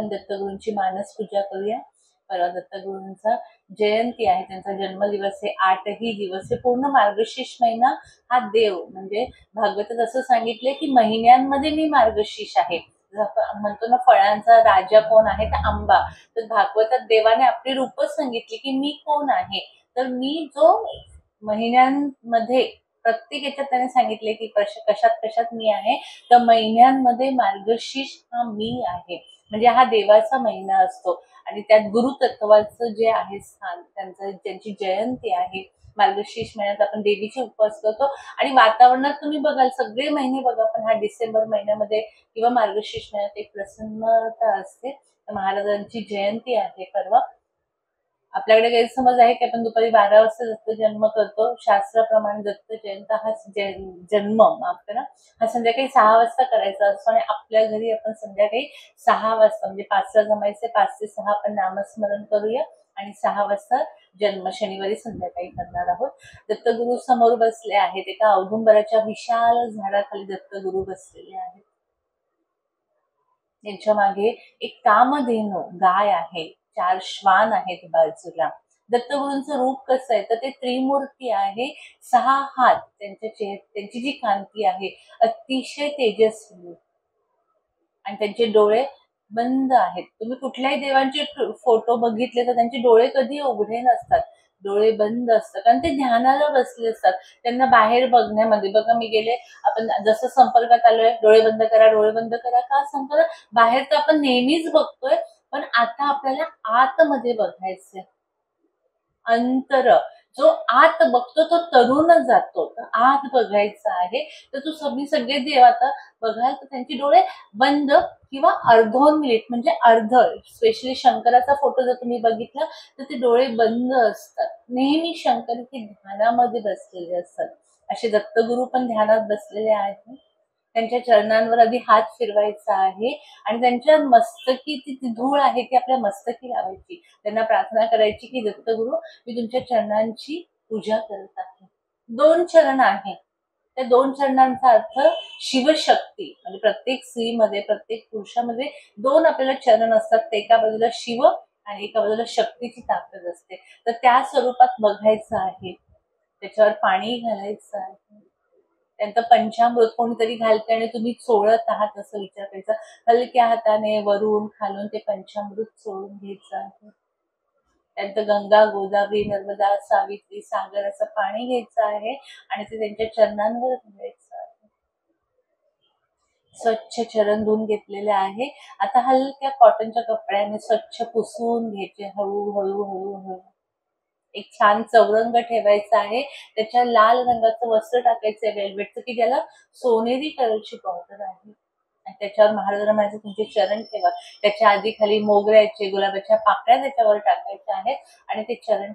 आपण दत्तगुरूंची मानस पूजा करूया। परवा दत्तगुरूंचा जयंती आहे, त्यांचा जन्मदिवस आहे। 8ही दिवस हे पूर्ण मार्गशीर्ष महिना हा देव म्हणजे भागवतात असं सांगितले की महिन्यांमध्ये मी मार्गशीर्ष आहे। आपण म्हणतो ना फळांचा राजा कोण आहे, तर आंबा। तर भागवतात देवाने आपली रूपच सांगितली की मी कोण आहे, तर मी जो महिन्यांमध्ये प्रत्येक याच्यात त्याने सांगितले की कशात कशात मी आहे, तर महिन्यांमध्ये मार्गशीर्ष हा मी आहे। म्हणजे हा देवाचा महिना असतो आणि त्यात गुरुतत्वाचं जे आहे स्थान, त्यांची जयंती आहे। मार्गशीर्ष महिन्यात आपण देवीचे उपवास करतो आणि वातावरणात तुम्ही बघाल सगळे महिने बघा, पण हा डिसेंबर महिन्यामध्ये किंवा मार्गशीर्ष महिन्यात एक प्रसन्नता असते। महाराजांची जयंती आहे परवा। आपल्याकडे गैरसमज आहे की आपण दुपारी 12 वाजता दत्त जन्म करतो। शास्त्राप्रमाणे दत्त जयंती हा जन्म माफ करा हा संध्याकाळी 6 वाजता करायचा असतो आणि आपल्या घरी आपण संध्याकाळी 6 वाजता म्हणजे 5ला जमायचे, 5 ते 6 आपण नामस्मरण करूया आणि 6 वाजता जन्म शनिवारी संध्याकाळी करणार आहोत। दत्तगुरु समोर बसले आहेत, एका औदुंबराच्या विशाल झाडाखाली दत्तगुरु बसलेले आहेत। त्यांच्या मागे एक कामधेनू गाय आहे, 4 श्वान आहेत बाजूला। दत्तगुरूंचं रूप कसं आहे, तर ते त्रिमूर्ती आहे। 6 हात त्यांची जी कांती आहे अतिशय तेजस्वी आणि त्यांचे डोळे बंद आहेत। तुम्ही कुठल्याही देवांचे फोटो बघितले तर त्यांचे डोळे कधी उघडे नसतात, डोळे बंद असतात, कारण ते ध्यानाला बसले असतात। त्यांना बाहेर बघण्यामध्ये बघा, मी गेले आपण जसं संपर्कात आलोय, डोळे बंद करा डोळे बंद करा का सांगतो, बाहेर तर आपण नेहमीच बघतोय, पण आता आपल्याला आतमध्ये बघायचंय। अंतर जो आत बघतो तो तरुण जातो, तर आत बघायचं आहे। तर तुम्ही सगळे देव आता बघाल तर त्यांचे डोळे बंद किंवा अर्धोन्मिलित म्हणजे अर्ध। स्पेशली शंकराचा फोटो जर तुम्ही बघितला तर ते डोळे बंद असतात। नेहमी शंकर हे ध्यानामध्ये बसलेले असतात। असे दत्तगुरु पण ध्यानात बसलेले आहेत। त्यांच्या चरणांवर आधी हात फिरवायचा आहे आणि त्यांच्या मस्तकी ती धूळ आहे ती आपल्या मस्तकी लावायची। त्यांना प्रार्थना करायची की दत्तगुरु मी तुमच्या चरणांची पूजा करत आहे। 2 चरण आहे, त्या 2 चरणांचा अर्थ शिवशक्ती, म्हणजे प्रत्येक स्त्रीमध्ये प्रत्येक पुरुषामध्ये 2 आपल्याला चरण असतात। एका बाजूला शिव आणि एका बाजूला शक्तीची ताकद असते, तर त्या स्वरूपात बघायचं आहे। त्याच्यावर पाणी घालायचं आहे। त्यांचं पंचामृत कोणीतरी घालते आणि तुम्ही चोळत आहात असं विचार करायचा। हलक्या हाताने वरून खालून ते पंचामृत चोळून घ्यायचं आहे। त्यांचं गंगा गोदावरी नर्मदा सावित्री सागर असं पाणी घ्यायचं आहे आणि ते त्यांच्या चरणांवर घालायचं आहे। स्वच्छ चरण धुवून घेतलेले आहे। आता हलक्या कॉटनच्या कपड्याने स्वच्छ पुसून घ्यायचे हळूहळू हळूहळू। एक छान चौरंग ठेवायचा आहे, त्याच्या लाल रंगाचं वस्त्र टाकायचंय वेल्वेटचं की ज्याला सोनेरी कलरची बॉर्डर आहे आणि त्याच्यावर महाराजांना म्हणायचं तुमचे चरण ठेवा। त्याच्या आधी खाली मोगऱ्याचे गुलाबाच्या पाकळ्या त्याच्यावर टाकायच्या आहेत आणि ते चरण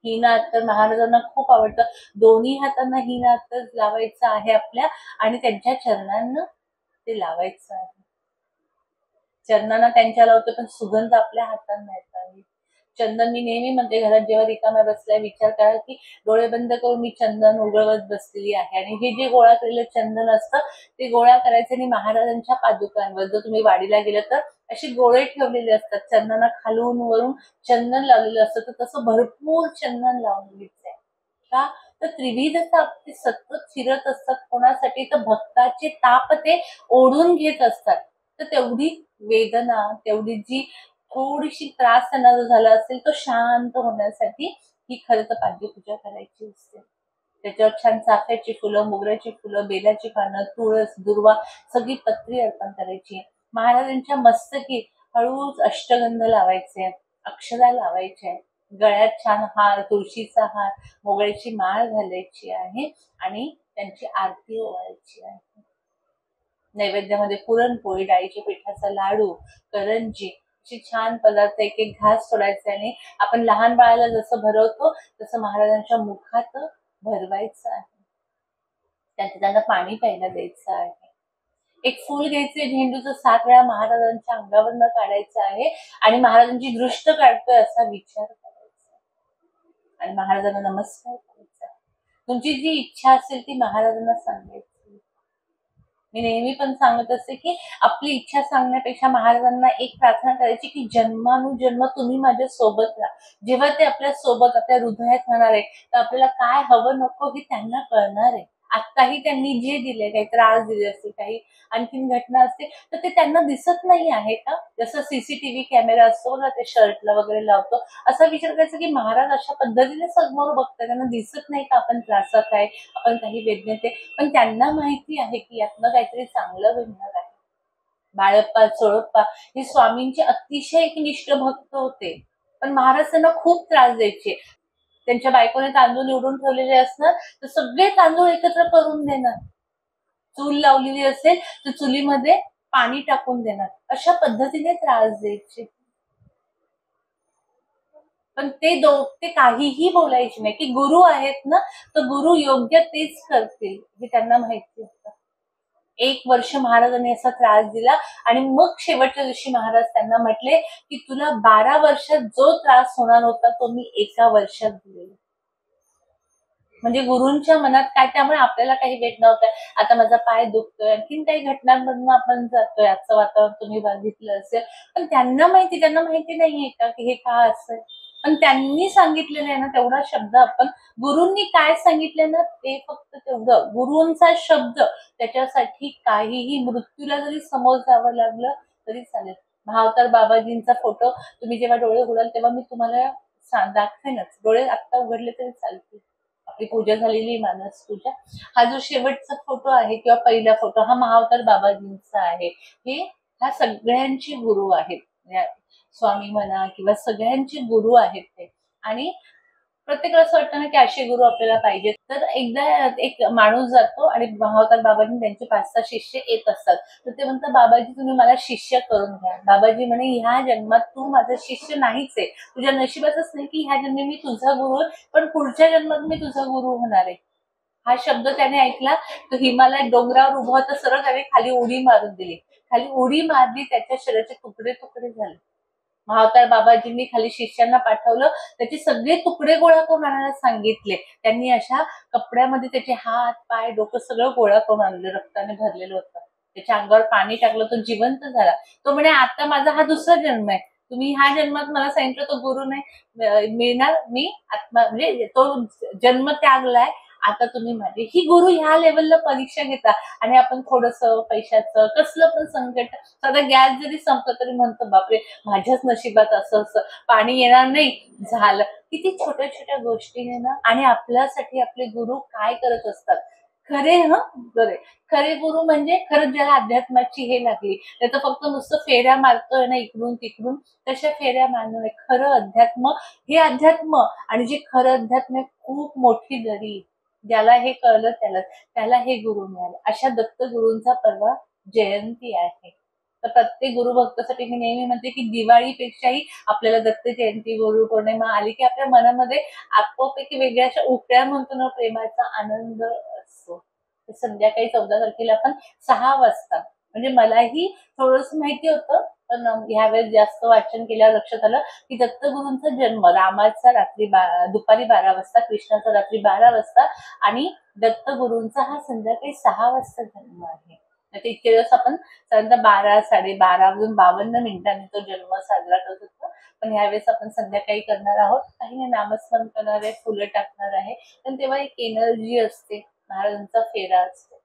हिना तर महाराजांना खूप आवडतं। दोन्ही हातांना हिना तर लावायचं आहे आपल्या आणि त्यांच्या चरणांना ते लावायचं आहे। चरणांना त्यांच्या लावतो पण सुगंध आपल्या हातांना येत आहे। चंदन मी नेहमी म्हणते घरात जेव्हा रिकाम्या बसलाय विचार करा की डोळे बंद करून मी चंदन उगळवत बसलेली आहे आणि हे जे गोळा केलेलं चंदन असतं ते गोळा करायचं आणि महाराजांच्या पादुकांवर जर तुम्ही वाडीला गेलं तर असे गोळे ठेवलेले असतात। चंदना खालून वरून चंदन लावलेलं असतं, तर तसं भरपूर चंदन लावून घ्यायचंय। का तर त्रिविध ताप ते सतत फिरत असतात कोणासाठी, तर भक्ताचे ताप ते ओढून घेत असतात। तर तेवढी वेदना तेवढी जी थोडीशी त्रास त्यांना जो झाला असेल तो शांत होण्यासाठी ही खरं तर पाद्यपूजा करायची असते। त्याच्यावर छान चाफ्याची फुलं, मोगऱ्याची फुलं, बेलाची पानं, तुळस, दुर्वा सगळी पत्री अर्पण करायची। महाराजांच्या मस्तकी हळूच अष्टगंध लावायचे, अक्षदा लावायचे, गळ्यात छान हार, तुळशीचा हार, मोगऱ्याची माळ घालायची आहे आणि त्यांची आरती ओवाळायची आहे। नैवेद्यामध्ये पुरणपोळी, डाळीच्या पिठाचा लाडू, करंजी असे छान पदार्थ एक एक घास सोडायचे आणि आपण लहान बाळाला जसं भरवतो तसं महाराजांच्या मुखात भरवायचं आहे। त्यांना पाणी प्यायला द्यायचं आहे। एक फूल घ्यायचे झेंडूचं 7 वेळा महाराजांच्या अंगावरनं काढायचं आहे आणि महाराजांची दृष्ट काढतोय असा विचार करायचा आणि महाराजांना नमस्कार करायचा। तुमची जी इच्छा असेल ती महाराजांना सांगायची। मी नेहमी पण सांगत असते की आपली इच्छा सांगण्यापेक्षा महाराजांना एक प्रार्थना करायची की जन्मानुजन्म तुम्ही माझ्या सोबत राहा. जेव्हा ते आपल्या सोबत आपल्या हृदयात राहणार आहे, तर आपल्याला काय हवं नको हे त्यांना कळणार आहे. आत्ताही त्यांनी जे दिले, काही त्रास दिले असतील, काही आणखीन घटना असते, तर ते त्यांना दिसत नाही आहे का? जसं सीसीटीव्ही कॅमेरा असतो ना, ते शर्टला वगैरे लावतो. असा विचार करायचा की महाराज अशा पद्धतीने समोर बघतात, त्यांना दिसत नाही का आपण त्रासात आहे, आपण काही वेदनेत आहे. पण त्यांना माहिती आहे की यातनं काहीतरी चांगलं घडणार आहे. बाळप्पा, चोळप्पा हे स्वामींचे अतिशय एकनिष्ठ भक्त होते. पण महाराज त्यांना खूप त्रास द्यायचे. त्यांच्या बायकोने तांदूळ निवडून ठेवलेले असणार, तर सगळे तांदूळ एकत्र करून देणार. चूल लावलेली असेल, तर चुलीमध्ये पाणी टाकून देणार. अशा पद्धतीने त्रास द्यायचे. पण ते काहीही बोलायचे नाही, की गुरु आहेत ना, तर गुरु योग्य तेच करतील, हे त्यांना माहिती होतं. 1 वर्ष महाराजांनी असा त्रास दिला आणि मग शेवटच्या दिवशी महाराज त्यांना म्हटले, की तुला 12 वर्षात जो त्रास होणार होता, तो मी 1 वर्षात दिलेला. म्हणजे गुरूंच्या मनात काय, त्यामुळे आपल्याला काही वेदना होत आहे. आता माझा पाय दुखतोय, आणखीन काही घटनांमधून आपण जातोय. आजचं वातावरण तुम्ही बघितलं असेल. पण त्यांना माहिती नाहीये का, की हे का असंय? पण त्यांनी सांगितलेलं आहे ना, तेवढा शब्द आपण गुरूंनी काय सांगितलं ना, ते फक्त तेवढं. गुरूंचा शब्द त्याच्यासाठी काहीही मृत्यूला जरी समोर जावं लागलं तरी चालेल. भावतर बाबाजींचा फोटो तुम्ही जेव्हा डोळे उघडाल तेव्हा मी तुम्हाला दाखवेनच. डोळे आत्ता उघडले तरी चालतील. आपली पूजा झालेली मानस पूजा. हा जो शेवटचा फोटो आहे किंवा पहिला फोटो हा महाअवतार बाबाजींचा आहे. हे ह्या सगळ्यांचे गुरु आहेत. स्वामी म्हणा किंवा सगळ्यांचे गुरु आहेत ते. आणि प्रत्येकाला असं वाटतं ना की असे गुरु आपल्याला पाहिजेत. तर एकदा एक माणूस जातो आणि महाअवतार बाबाजी त्यांचे 5-6 शिष्य येत असतात. तर ते म्हणतात, बाबाजी तुम्ही मला शिष्य करून घ्या. बाबाजी म्हणे, ह्या जन्मात तू माझा शिष्य नाहीच आहे. तुझ्या नशिबातच नाही की ह्या जन्मी मी तुझा गुरु आहे, पण पुढच्या जन्मात मी तुझा गुरु होणार आहे. हा शब्द त्याने ऐकला, तो हिमालय डोंगरावर उभा होता, सरळ त्याने खाली उडी मारून दिली. खाली उडी मारली, त्याच्या शरीराचे तुकडे तुकडे झाले. महाअवतार बाबाजींनी खाली शिष्यांना पाठवलं, त्याचे सगळे तुकडे गोळा करून आणायला सांगितले. त्यांनी अशा कपड्यामध्ये त्याचे हात, पाय, डोकं सगळं गोळा करून आणलं, रक्ताने भरलेलं होतं. त्याच्या अंगावर पाणी टाकलं, तो जिवंत झाला. तो म्हणे, आता माझा हा दुसरा जन्म आहे. तुम्ही ह्या जन्मात मला सांगितलं तो गुरु नाही मिळणार, मी आत्मा म्हणजे तो जन्म त्यागलाय. आता तुम्ही माझे ही गुरु ह्या लेवलला परीक्षा घेता. आणि आपण थोडंसं पैशाचं कसलं पण संकट, साधा गॅस जरी संपला तरी म्हणतो, बापरे माझ्याच नशिबात असं असं पाणी येणार नाही झालं. किती छोट्या छोट्या गोष्टीने ना, आणि आपल्यासाठी आपले गुरु काय करत असतात. खरे बरे खरे गुरु म्हणजे खरंच ज्याला अध्यात्माची हे लागली, त्याचं फक्त नुसतं फेऱ्या मारतोय ना इकडून तिकडून, तशा फेऱ्या मारणं नाही. खरं अध्यात्म हे अध्यात्म, आणि जे खरं अध्यात्म आहे खूप मोठी दरी. ज्याला हे कळलं त्याला हे गुरु मिळाले. अशा दत्त गुरूंचा परवा जयंती आहे. तर प्रत्येक गुरुभक्तासाठी मी नेहमी म्हणते की दिवाळीपेक्षाही आपल्याला दत्त जयंती, गुरु पौर्णिमा आली की आपल्या मनामध्ये आपोआप एक वेगळ्या अशा उकळ्या म्हणतो ना, प्रेमाचा आनंद असतो. तर संध्याकाळी 14 तारखेला आपण 6 वाजता, म्हणजे मलाही थोडंसं माहिती होतं, पण ह्यावेळेस जास्त वाचन केल्यावर लक्षात आलं की दत्तगुरूंचा जन्म रामाचा दुपारी 12 वाजता, कृष्णाचा रात्री 12 वाजता, आणि दत्तगुरूंचा हा संध्याकाळी 6 वाजता जन्म आहे. तर इतके दिवस आपण साधारणतः 12, 12:30 वाजून 52 मिनिटांनी तो जन्म साजरा करत होतो. पण यावेळेस आपण संध्याकाळी करणार आहोत. काही नाही, नामस्मरण करणार आहे, फुलं टाकणार आहे. पण तेव्हा एक एनर्जी असते, महाराजांचा फेरा असतो.